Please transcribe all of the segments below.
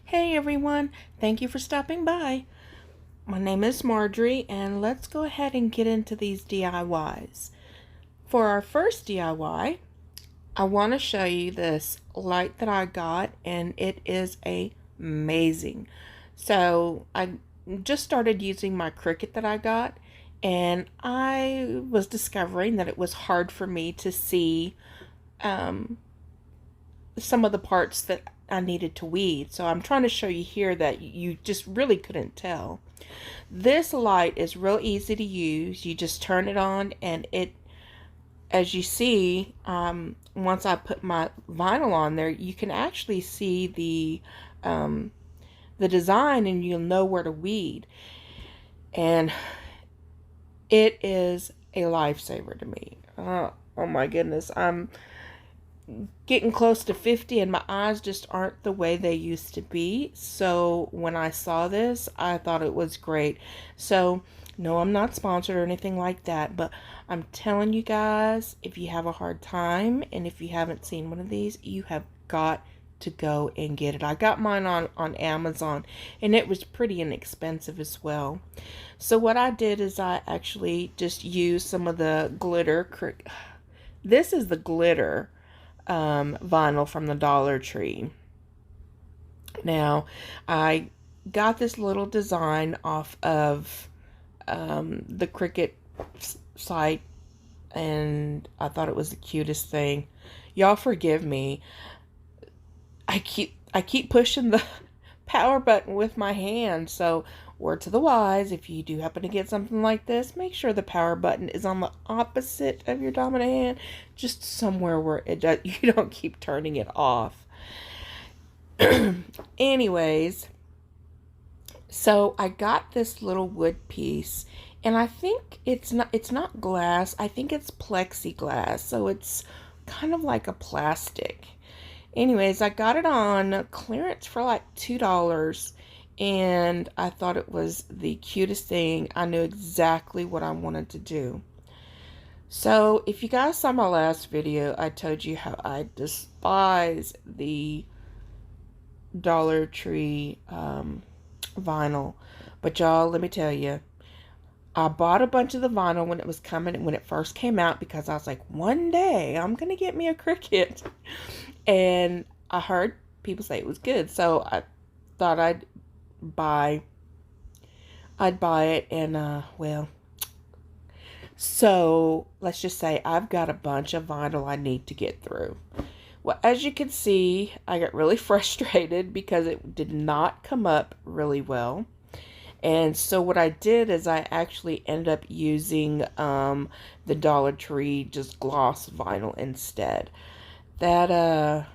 Hey everyone, thank you for stopping by. My name is Marjorie and let's go ahead and get into these DIYs. For our first DIY, I want to show you this light that I got and it is amazing. So I just started using my Cricut that I got and I was discovering that it was hard for me to see um, some of the parts that I needed to weed. So I'm trying to show you here that you just really couldn't tell. This light is real easy to use. You just turn it on and it, as you see, once I put my vinyl on there, you can actually see the design and you'll know where to weed. And it is a lifesaver to me. Oh my goodness. I'm getting close to 50 and my eyes just aren't the way they used to be. So when I saw this, I thought it was great. So no, I'm not sponsored or anything like that, but I'm telling you guys, if you have a hard time and if you haven't seen one of these, you have got to go and get it. I got mine on Amazon and it was pretty inexpensive as well. So what I did is I actually just used some of the glitter. This is the glitter vinyl from the Dollar Tree. Now, I got this little design off of the Cricut site, and I thought it was the cutest thing. Y'all forgive me. I keep pushing the power button with my hand, so word to the wise, if you do happen to get something like this, make sure the power button is on the opposite of your dominant hand, just somewhere where you don't keep turning it off. Anyways, so I got this little wood piece, and I think it's not glass. I think it's plexiglass, so it's kind of like a plastic. Anyways, I got it on clearance for like $2. And I thought it was the cutest thing. I knew exactly what I wanted to do. So if you guys saw my last video, I told you how I despise the Dollar Tree vinyl. But y'all, let me tell you, I bought a bunch of the vinyl when it was coming, when it first came out, because I was like, one day I'm going to get me a Cricut. And I heard people say it was good. So I thought I'd buy it, and well, so let's just say I've got a bunch of vinyl I need to get through. Well, as you can see, I got really frustrated because it did not come up really well. And so what I did is I actually ended up using the Dollar Tree just gloss vinyl instead. That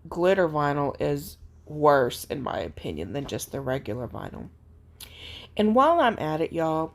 glitter vinyl is worse, in my opinion, than just the regular vinyl. And while I'm at it, y'all,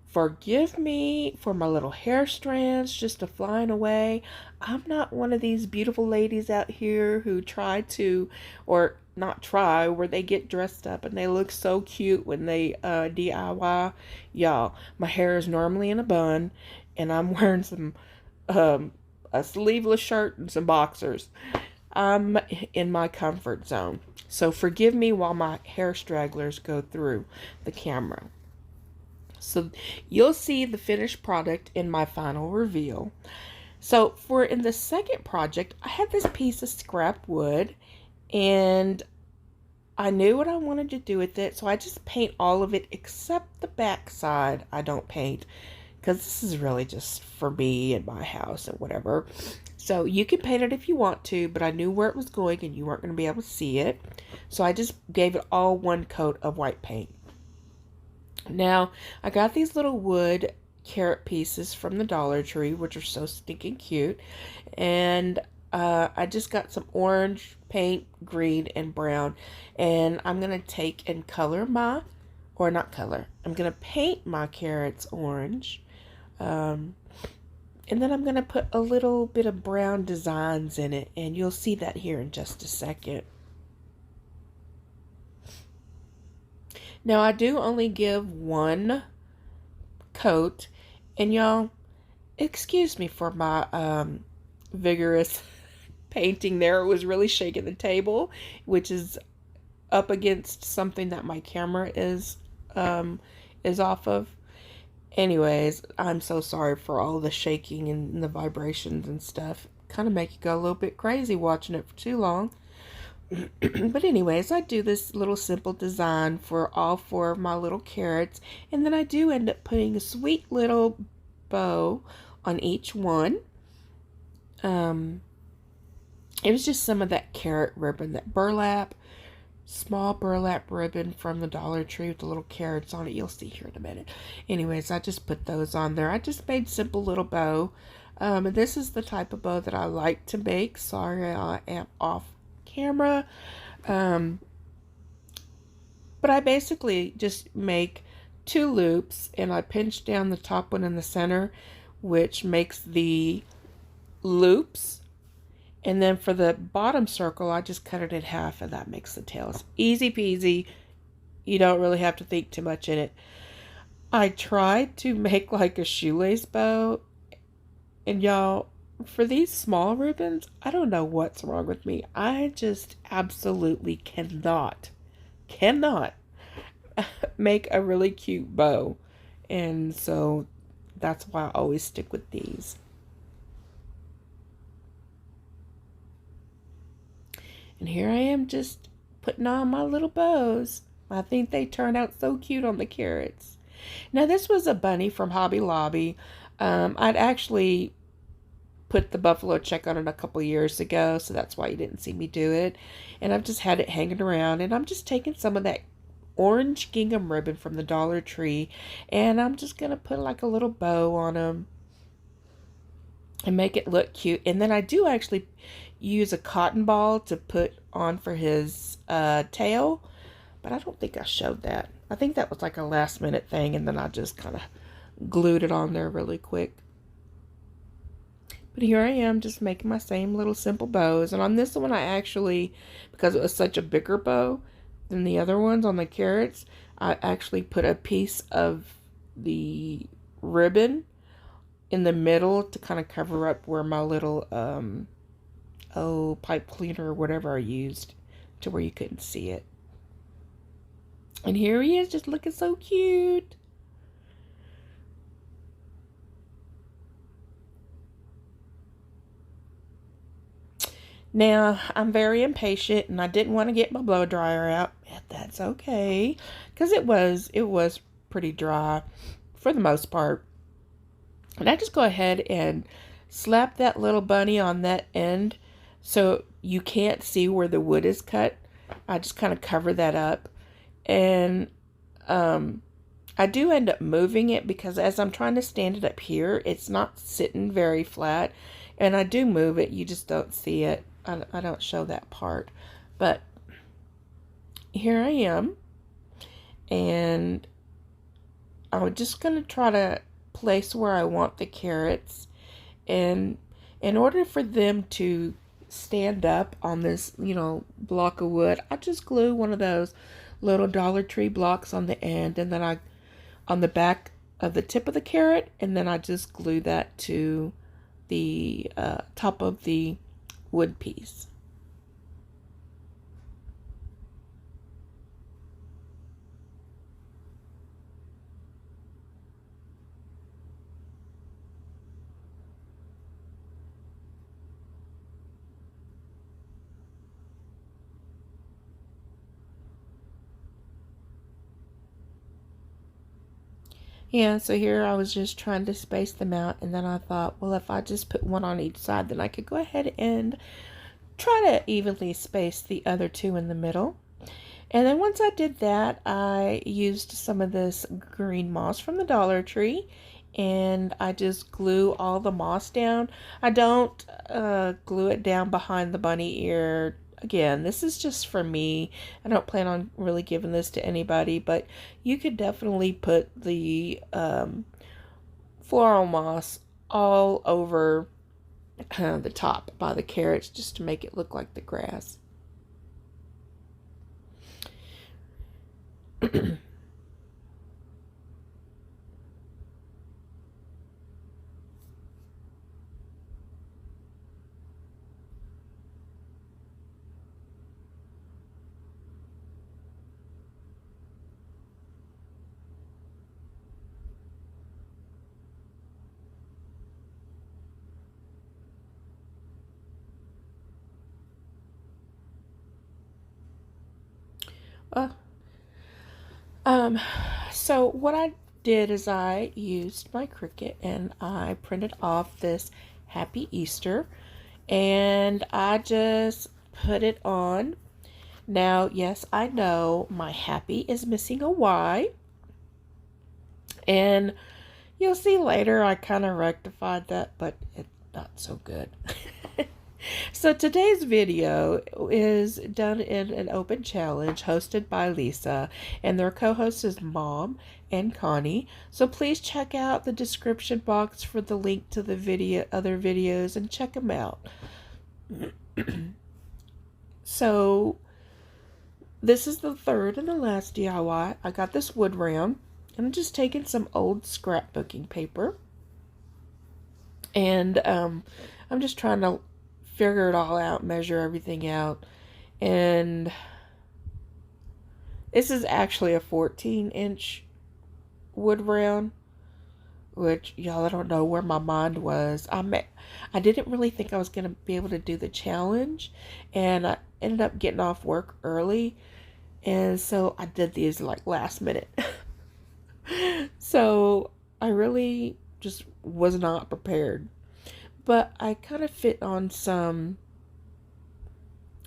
forgive me for my little hair strands just a flying away. I'm not one of these beautiful ladies out here who try to, or not try, where they get dressed up and they look so cute when they DIY. Y'all, my hair is normally in a bun, and I'm wearing some a sleeveless shirt and some boxers. I'm in my comfort zone. So forgive me while my hair stragglers go through the camera. So you'll see the finished product in my final reveal. So in the second project, I had this piece of scrap wood and I knew what I wanted to do with it. So I just paint all of it except the back side. I don't paint because this is really just for me and my house and whatever. So you can paint it if you want to, but I knew where it was going and you weren't going to be able to see it. So I just gave it all one coat of white paint. Now, I got these little wood carrot pieces from the Dollar Tree, which are so stinking cute. And I just got some orange paint, green, and brown. And I'm going to take and color I'm going to paint my carrots orange. And then I'm going to put a little bit of brown designs in it. And you'll see that here in just a second. Now, I do only give one coat. And y'all, excuse me for my vigorous painting there. It was really shaking the table, which is up against something that my camera is off of. Anyways, I'm so sorry for all the shaking and the vibrations and stuff. Kind of make you go a little bit crazy watching it for too long. But anyways, I do this little simple design for all 4 of my little carrots, and then I do end up putting a sweet little bow on each one. It was just some of that carrot ribbon, that burlap, small burlap ribbon from the Dollar Tree with the little carrots on it. You'll see here in a minute. Anyways, I just put those on there. I just made simple little bow. And this is the type of bow that I like to make. Sorry, I am off camera. But I basically just make 2 loops, and I pinch down the top one in the center, which makes the loops. And then for the bottom circle, I just cut it in half, and that makes the tails. Easy peasy. You don't really have to think too much in it. I tried to make like a shoelace bow, and y'all, for these small ribbons, I don't know what's wrong with me. I just absolutely cannot make a really cute bow. And so that's why I always stick with these. And here I am just putting on my little bows. I think they turn out so cute on the carrots. Now this was a bunny from Hobby Lobby. I'd actually put the buffalo check on it a couple years ago, so that's why you didn't see me do it. And I've just had it hanging around, and I'm just taking some of that orange gingham ribbon from the Dollar Tree, and I'm just going to put like a little bow on them and make it look cute. And then I do actually use a cotton ball to put on for his tail, but I don't think I showed that. I think that was like a last minute thing, and then I just kind of glued it on there really quick. But here I am just making my same little simple bows. And on this one, I actually, because it was such a bigger bow than the other ones on the carrots, I actually put a piece of the ribbon in the middle to kind of cover up where my little pipe cleaner or whatever I used, to where you couldn't see it. And here he is, just looking so cute. Now, I'm very impatient, and I didn't want to get my blow dryer out. That's okay, because it was pretty dry for the most part. And I just go ahead and slap that little bunny on that end so you can't see where the wood is cut. I just kind of cover that up. And I do end up moving it, because as I'm trying to stand it up here, it's not sitting very flat. And I do move it, you just don't see it. I don't show that part. But here I am. And I'm just going to try to place where I want the carrots. And in order for them to stand up on this, block of wood, I just glue one of those little Dollar Tree blocks on the end, and then on the back of the tip of the carrot, and then I just glue that to the top of the wood piece. Yeah, so here I was just trying to space them out, and then I thought, well, if I just put one on each side, then I could go ahead and try to evenly space the other 2 in the middle. And then once I did that, I used some of this green moss from the Dollar Tree, and I just glue all the moss down. I don't glue it down behind the bunny ear. Again, this is just for me. I don't plan on really giving this to anybody, but you could definitely put the floral moss all over the top by the carrots, just to make it look like the grass. Uh, um, so what I did is I used my Cricut and I printed off this Happy Easter, and I just put it on. Now, yes, I know my happy is missing a Y, and you'll see later I kind of rectified that, but it's not so good. So today's video is done in an open challenge hosted by Lisa, and their co-host is Mom and Connie. So please check out the description box for the link to the other videos, and check them out. So this is the third and the last DIY. I got this wood round, and I'm just taking some old scrapbooking paper, and I'm just trying to figure it all out, measure everything out. And this is actually a 14-inch wood round, which, y'all, I don't know where my mind was. I didn't really think I was going to be able to do the challenge, and I ended up getting off work early, and so I did these like last minute. So I really just was not prepared. But I kind of fit on some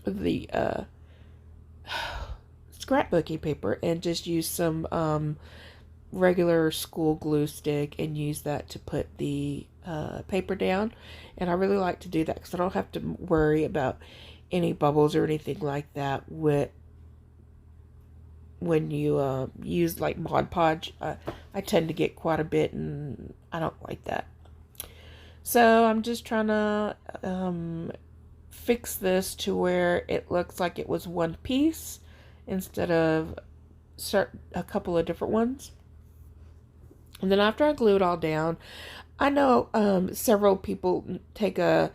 of the scrapbooking paper and just use some regular school glue stick and use that to put the paper down. And I really like to do that because I don't have to worry about any bubbles or anything like that when you use like Mod Podge. I tend to get quite a bit, and I don't like that. So I'm just trying to fix this to where it looks like it was one piece instead of a couple of different ones. And then after I glue it all down, I know several people take a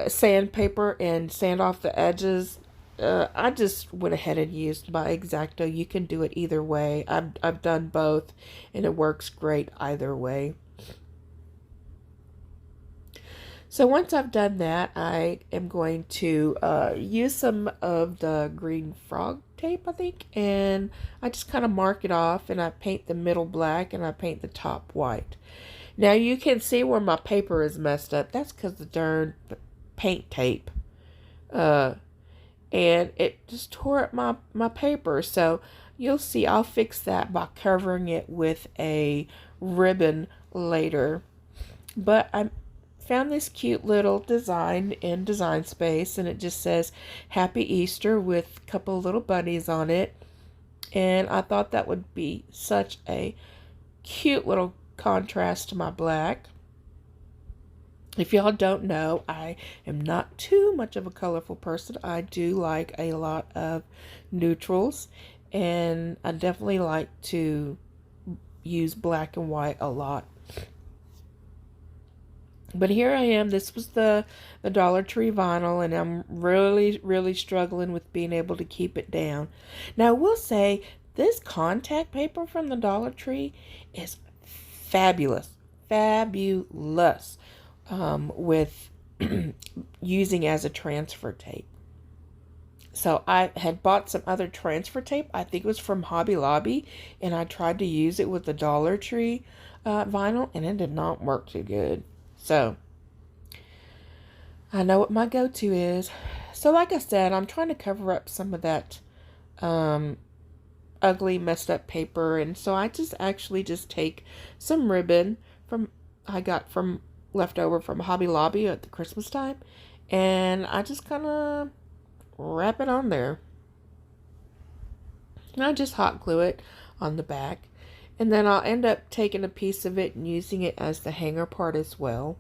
sandpaper and sand off the edges. I just went ahead and used my X-Acto. You can do it either way. I've done both, and it works great either way. So once I've done that, I am going to use some of the green frog tape, I think, and I just kind of mark it off, and I paint the middle black and I paint the top white. Now you can see where my paper is messed up. That's because the darn paint tape. And it just tore up my paper. So you'll see I'll fix that by covering it with a ribbon later. But I found this cute little design in Design Space, and it just says Happy Easter with a couple little bunnies on it. And I thought that would be such a cute little contrast to my black. If y'all don't know, I am not too much of a colorful person. I do like a lot of neutrals, and I definitely like to use black and white a lot. But here I am. This was the Dollar Tree vinyl, and I'm really struggling with being able to keep it down. Now, I will say this contact paper from the Dollar Tree is fabulous. With using as a transfer tape. So I had bought some other transfer tape. I think it was from Hobby Lobby, and I tried to use it with the Dollar Tree vinyl, and it did not work too good. So I know what my go-to is. So like I said, I'm trying to cover up some of that ugly, messed up paper, and so I actually just take some ribbon I got from leftover from Hobby Lobby at the Christmas time, and I just kind of wrap it on there. And I just hot glue it on the back, and then I'll end up taking a piece of it and using it as the hanger part as well.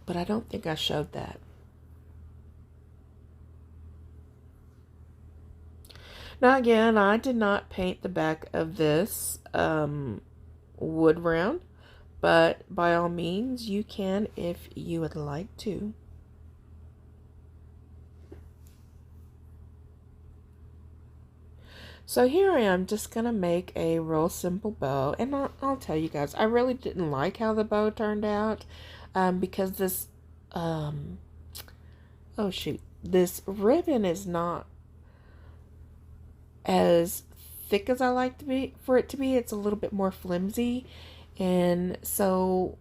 But I don't think I showed that. Now again, I did not paint the back of this wood round, but by all means you can if you would like to. So here I am just gonna make a real simple bow, and I'll tell you guys, I really didn't like how the bow turned out because this this ribbon is not as thick as I like for it to be. It's a little bit more flimsy, and so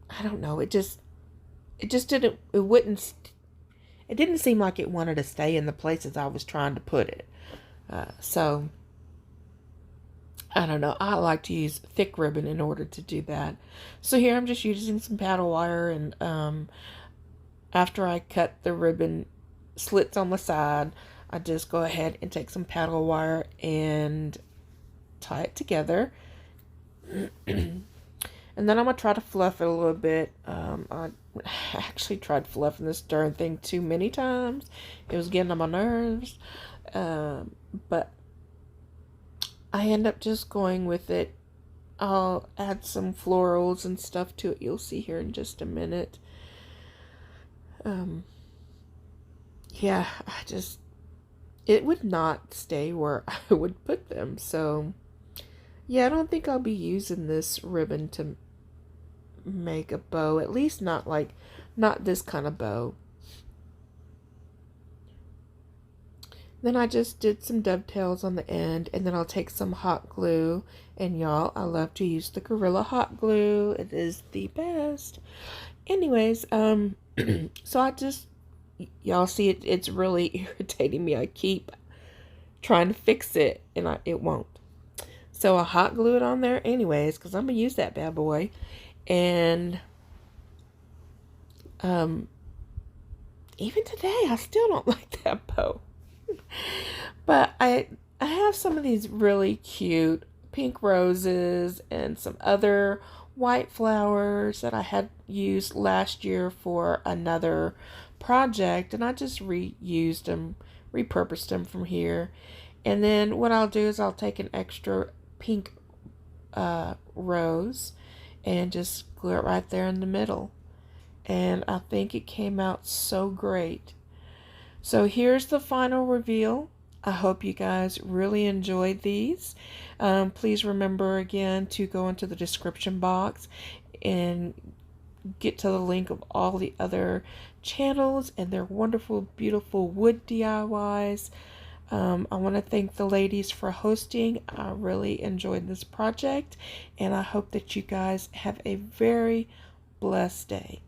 I don't know. It just didn't. It didn't seem like it wanted to stay in the places I was trying to put it. So I don't know. I like to use thick ribbon in order to do that. So here I'm just using some paddle wire, and after I cut the ribbon slits on the side, I just go ahead and take some paddle wire and tie it together. And then I'm going to try to fluff it a little bit. I actually tried fluffing this darn thing too many times. It was getting on my nerves. But I end up just going with it. I'll add some florals and stuff to it. You'll see here in just a minute. Yeah, it would not stay where I would put them. So, yeah, I don't think I'll be using this ribbon to make a bow. At least not this kind of bow. Then I just did some dovetails on the end, and then I'll take some hot glue. And y'all, I love to use the Gorilla hot glue. It is the best. Anyways, so y'all see it's really irritating me. I keep trying to fix it, and it won't. So I hot glue it on there anyways, because I'm going to use that bad boy. And even today, I still don't like that bow. But I have some of these really cute pink roses and some other white flowers that I had used last year for another project, and I just reused them, repurposed them from here. And then what I'll do is I'll take an extra pink rose and just glue it right there in the middle. And I think it came out so great. So here's the final reveal. I hope you guys really enjoyed these. Please remember again to go into the description box and get to the link of all the other channels and their wonderful, beautiful wood DIYs. I want to thank the ladies for hosting. I really enjoyed this project, and I hope that you guys have a very blessed day.